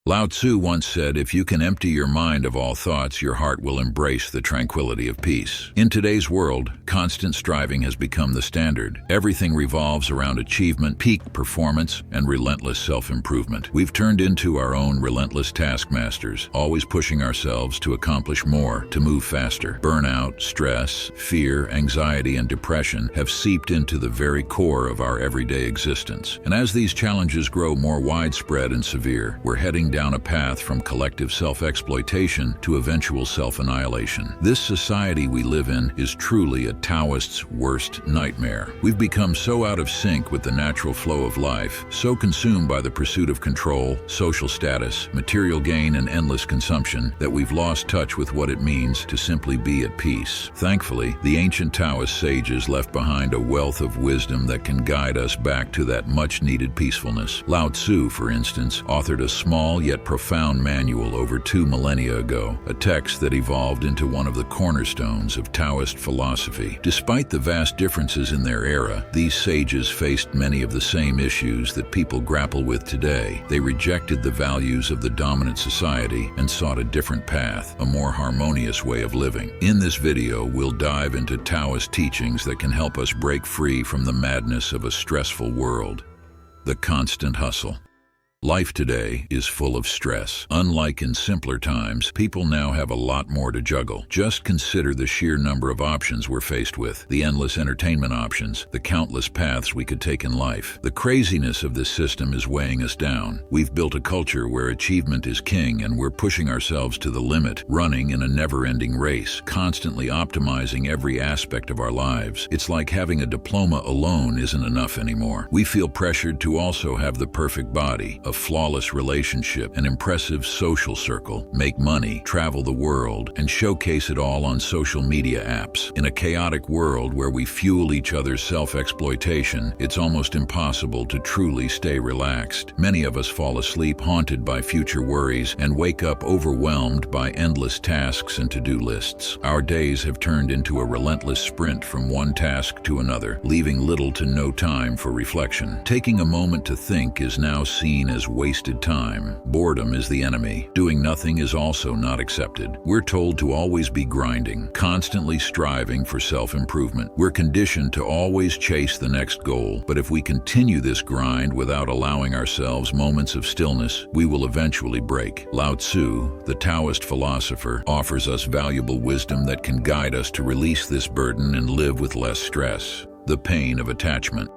Lao Tzu once said, "If you can empty your mind of all thoughts, your heart will embrace the tranquility of peace." In today's world, constant striving has become the standard. Everything revolves around achievement, peak performance, and relentless self-improvement. We've turned into our own relentless taskmasters, always pushing ourselves to accomplish more, to move faster. Burnout, stress, fear, anxiety, and depression have seeped into the very core of our everyday existence. And as these challenges grow more widespread and severe, we're heading down a path from collective self-exploitation to eventual self-annihilation. This society we live in is truly a Taoist's worst nightmare. We've become so out of sync with the natural flow of life, so consumed by the pursuit of control, social status, material gain, and endless consumption, that we've lost touch with what it means to simply be at peace. Thankfully, the ancient Taoist sages left behind a wealth of wisdom that can guide us back to that much-needed peacefulness. Lao Tzu, for instance, authored a small yet profound manual over 2 millennia ago, a text that evolved into one of the cornerstones of Taoist philosophy. Despite the vast differences in their era, these sages faced many of the same issues that people grapple with today. They rejected the values of the dominant society and sought a different path, a more harmonious way of living. In this video, we'll dive into Taoist teachings that can help us break free from the madness of a stressful world. The constant hustle. Life today is full of stress. Unlike in simpler times, people now have a lot more to juggle. Just consider the sheer number of options we're faced with, the endless entertainment options, the countless paths we could take in life. The craziness of this system is weighing us down. We've built a culture where achievement is king, and we're pushing ourselves to the limit, running in a never-ending race, constantly optimizing every aspect of our lives. It's like having a diploma alone isn't enough anymore. We feel pressured to also have the perfect body, a flawless relationship, an impressive social circle, make money, travel the world, and showcase it all on social media apps. In a chaotic world where we fuel each other's self-exploitation, it's almost impossible to truly stay relaxed. Many of us fall asleep haunted by future worries and wake up overwhelmed by endless tasks and to-do lists. Our days have turned into a relentless sprint from one task to another, leaving little to no time for reflection. Taking a moment to think is now seen as wasted time. Boredom is the enemy. Doing nothing is also not accepted. We're told to always be grinding, constantly striving for self-improvement. We're conditioned to always chase the next goal, but if we continue this grind without allowing ourselves moments of stillness, we will eventually break. Lao Tzu, the Taoist philosopher, offers us valuable wisdom that can guide us to release this burden and live with less stress. The pain of attachment.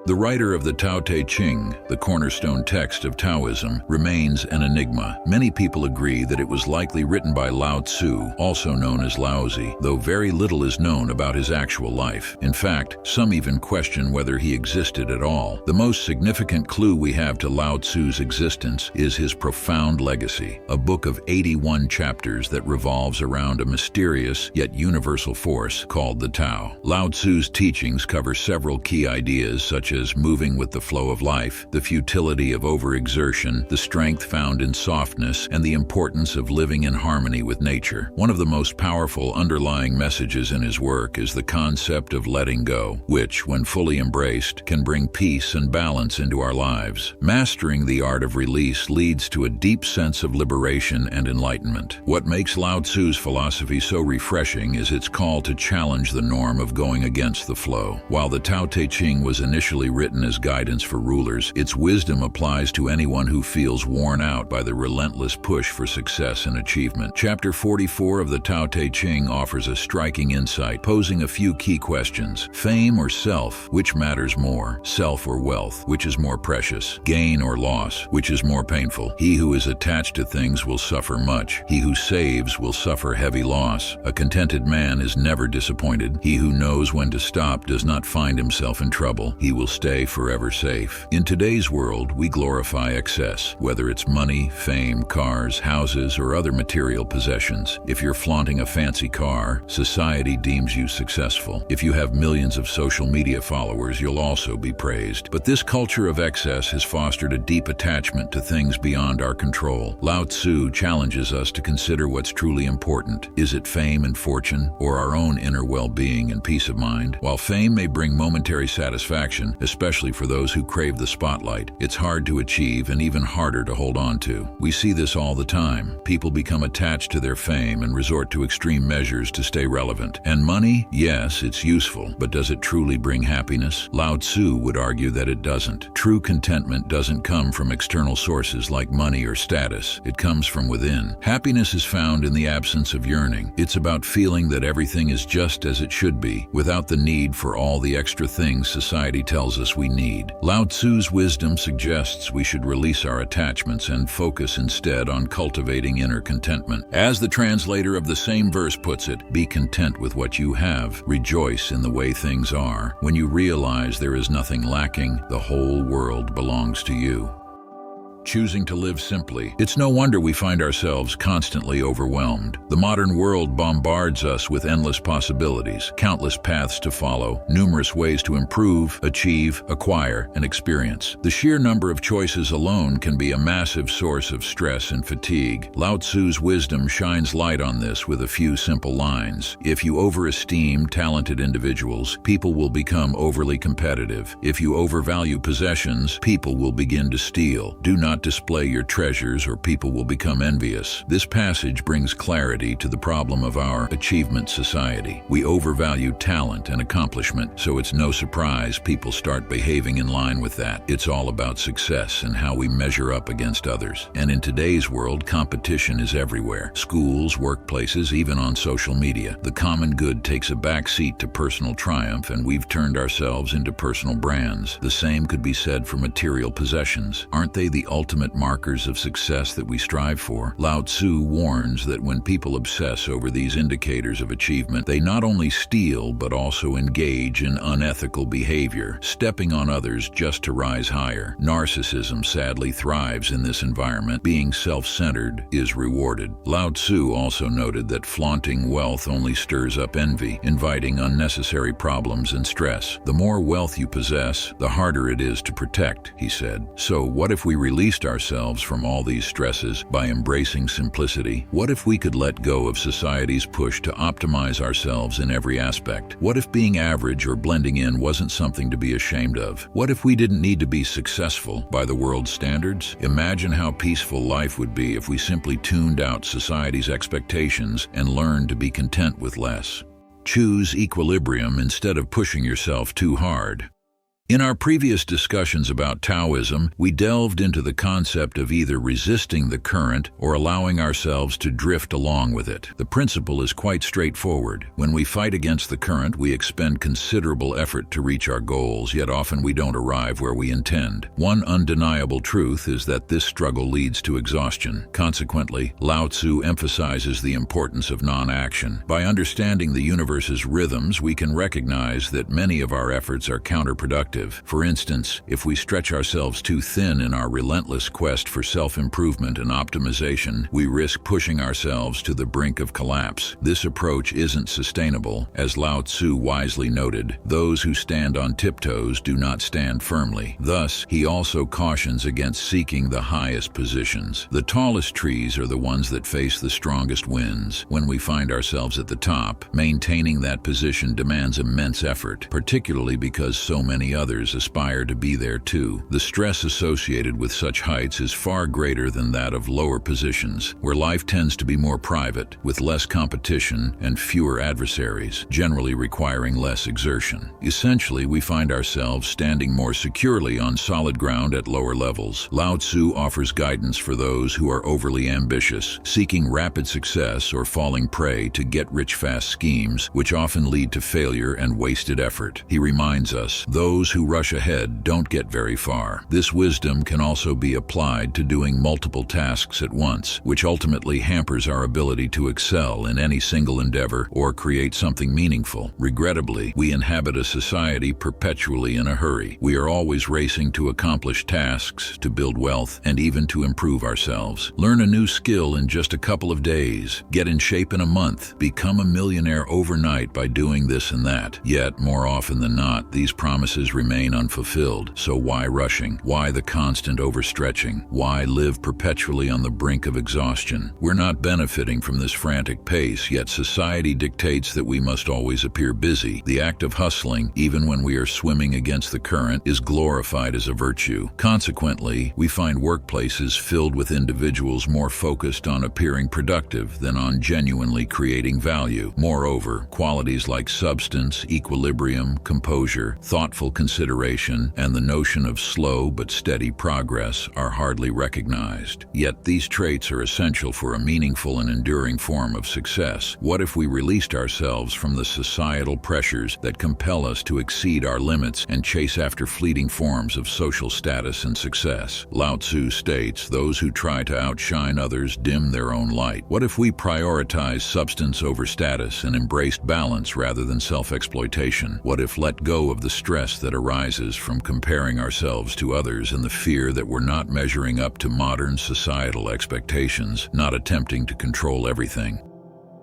The writer of the Tao Te Ching, the cornerstone text of Taoism, remains an enigma. Many people agree that it was likely written by Lao Tzu, also known as Lao Tzu, though very little is known about his actual life. In fact, some even question whether he existed at all. The most significant clue we have to Lao Tzu's existence is his profound legacy, a book of 81 chapters that revolves around a mysterious yet universal force called the Tao. Lao Tzu's teachings cover several key ideas such as moving with the flow of life, the futility of overexertion, the strength found in softness, and the importance of living in harmony with nature. One of the most powerful underlying messages in his work is the concept of letting go, which, when fully embraced, can bring peace and balance into our lives. Mastering the art of release leads to a deep sense of liberation and enlightenment. What makes Lao Tzu's philosophy so refreshing is its call to challenge the norm of going against the flow. While the Tao Te Ching was initially written as guidance for rulers, its wisdom applies to anyone who feels worn out by the relentless push for success and achievement. Chapter 44 of the Tao Te Ching offers a striking insight, posing a few key questions. Fame or self, which matters more? Self or wealth, which is more precious? Gain or loss, which is more painful? He who is attached to things will suffer much. He who saves will suffer heavy loss. A contented man is never disappointed. He who knows when to stop does not find himself in trouble. He will stay forever safe. In today's world, we glorify excess, whether it's money, fame, cars, houses, or other material possessions. If you're flaunting a fancy car, society deems you successful. If you have millions of social media followers, you'll also be praised. But this culture of excess has fostered a deep attachment to things beyond our control. Lao Tzu challenges us to consider what's truly important. Is it fame and fortune, or our own inner well-being and peace of mind? While fame may bring momentary satisfaction, especially for those who crave the spotlight. It's hard to achieve and even harder to hold on to. We see this all the time. People become attached to their fame and resort to extreme measures to stay relevant. And money? Yes, it's useful, but does it truly bring happiness? Lao Tzu would argue that it doesn't. True contentment doesn't come from external sources like money or status. It comes from within. Happiness is found in the absence of yearning. It's about feeling that everything is just as it should be, without the need for all the extra things society tells us we need. Lao Tzu's wisdom suggests we should release our attachments and focus instead on cultivating inner contentment. As the translator of the same verse puts it, be content with what you have. Rejoice in the way things are. When you realize there is nothing lacking, the whole world belongs to you. Choosing to live simply. It's no wonder we find ourselves constantly overwhelmed. The modern world bombards us with endless possibilities, countless paths to follow, numerous ways to improve, achieve, acquire, and experience. The sheer number of choices alone can be a massive source of stress and fatigue. Lao Tzu's wisdom shines light on this with a few simple lines. If you overesteem talented individuals, people will become overly competitive. If you overvalue possessions, people will begin to steal. Do not display your treasures or people will become envious. This passage brings clarity to the problem of our achievement society. We overvalue talent and accomplishment, so it's no surprise people start behaving in line with that. It's all about success and how we measure up against others. And in today's world, competition is everywhere. Schools, workplaces, even on social media. The common good takes a backseat to personal triumph, and we've turned ourselves into personal brands. The same could be said for material possessions. Aren't they the ultimate markers of success that we strive for? Lao Tzu warns that when people obsess over these indicators of achievement, they not only steal but also engage in unethical behavior, stepping on others just to rise higher. Narcissism sadly thrives in this environment. Being self-centered is rewarded. Lao Tzu also noted that flaunting wealth only stirs up envy, inviting unnecessary problems and stress. The more wealth you possess, the harder it is to protect, he said. So what if we released ourselves from all these stresses by embracing simplicity? What if we could let go of society's push to optimize ourselves in every aspect? What if being average or blending in wasn't something to be ashamed of? What if we didn't need to be successful by the world's standards? Imagine how peaceful life would be if we simply tuned out society's expectations and learned to be content with less. Choose equilibrium instead of pushing yourself too hard. In our previous discussions about Taoism, we delved into the concept of either resisting the current or allowing ourselves to drift along with it. The principle is quite straightforward. When we fight against the current, we expend considerable effort to reach our goals, yet often we don't arrive where we intend. One undeniable truth is that this struggle leads to exhaustion. Consequently, Lao Tzu emphasizes the importance of non-action. By understanding the universe's rhythms, we can recognize that many of our efforts are counterproductive. For instance, if we stretch ourselves too thin in our relentless quest for self-improvement and optimization, we risk pushing ourselves to the brink of collapse. This approach isn't sustainable. As Lao Tzu wisely noted, those who stand on tiptoes do not stand firmly. Thus, he also cautions against seeking the highest positions. The tallest trees are the ones that face the strongest winds. When we find ourselves at the top, maintaining that position demands immense effort, particularly because so many others aspire to be there too. The stress associated with such heights is far greater than that of lower positions, where life tends to be more private, with less competition and fewer adversaries, generally requiring less exertion. Essentially, we find ourselves standing more securely on solid ground at lower levels. Lao Tzu offers guidance for those who are overly ambitious, seeking rapid success or falling prey to get-rich-fast schemes, which often lead to failure and wasted effort. He reminds us, those who rush ahead don't get very far. This wisdom can also be applied to doing multiple tasks at once, which ultimately hampers our ability to excel in any single endeavor or create something meaningful. Regrettably, we inhabit a society perpetually in a hurry. We are always racing to accomplish tasks, to build wealth, and even to improve ourselves. Learn a new skill in just a couple of days, get in shape in a month, become a millionaire overnight by doing this and that. Yet, more often than not, these promises remain remain unfulfilled. So why rushing? Why the constant overstretching? Why live perpetually on the brink of exhaustion? We're not benefiting from this frantic pace, yet society dictates that we must always appear busy. The act of hustling, even when we are swimming against the current, is glorified as a virtue. Consequently, we find workplaces filled with individuals more focused on appearing productive than on genuinely creating value. Moreover, qualities like substance, equilibrium, composure, thoughtful consideration, and the notion of slow but steady progress are hardly recognized. Yet these traits are essential for a meaningful and enduring form of success. What if we released ourselves from the societal pressures that compel us to exceed our limits and chase after fleeting forms of social status and success? Lao Tzu states, "Those who try to outshine others dim their own light." What if we prioritize substance over status and embraced balance rather than self-exploitation? What if let go of the stress that arises from comparing ourselves to others and the fear that we're not measuring up to modern societal expectations, not attempting to control everything?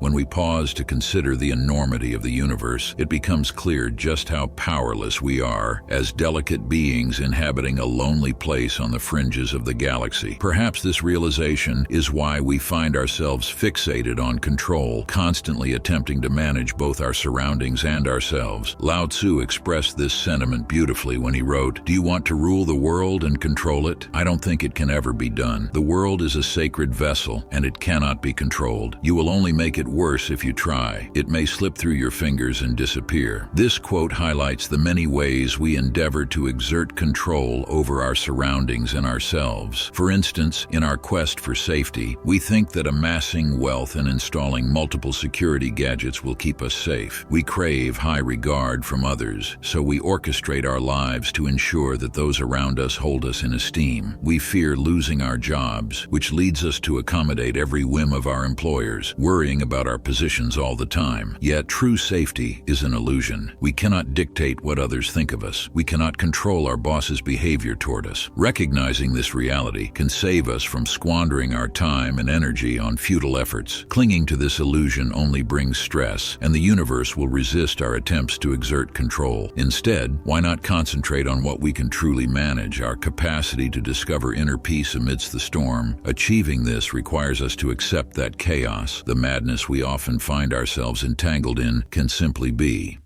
When we pause to consider the enormity of the universe, it becomes clear just how powerless we are as delicate beings inhabiting a lonely place on the fringes of the galaxy. Perhaps this realization is why we find ourselves fixated on control, constantly attempting to manage both our surroundings and ourselves. Lao Tzu expressed this sentiment beautifully when he wrote, "Do you want to rule the world and control it? I don't think it can ever be done. The world is a sacred vessel, and it cannot be controlled. You will only make it worse if you try. It may slip through your fingers and disappear." This quote highlights the many ways we endeavor to exert control over our surroundings and ourselves. For instance, in our quest for safety, we think that amassing wealth and installing multiple security gadgets will keep us safe. We crave high regard from others, so we orchestrate our lives to ensure that those around us hold us in esteem. We fear losing our jobs, which leads us to accommodate every whim of our employers, worrying about our positions all the time. Yet true safety is an illusion. We cannot dictate what others think of us. We cannot control our boss's behavior toward us. Recognizing this reality can save us from squandering our time and energy on futile efforts. Clinging to this illusion only brings stress, and the universe will resist our attempts to exert control. Instead, why not concentrate on what we can truly manage, our capacity to discover inner peace amidst the storm? Achieving this requires us to accept that chaos, the madness we often find ourselves entangled in, can simply be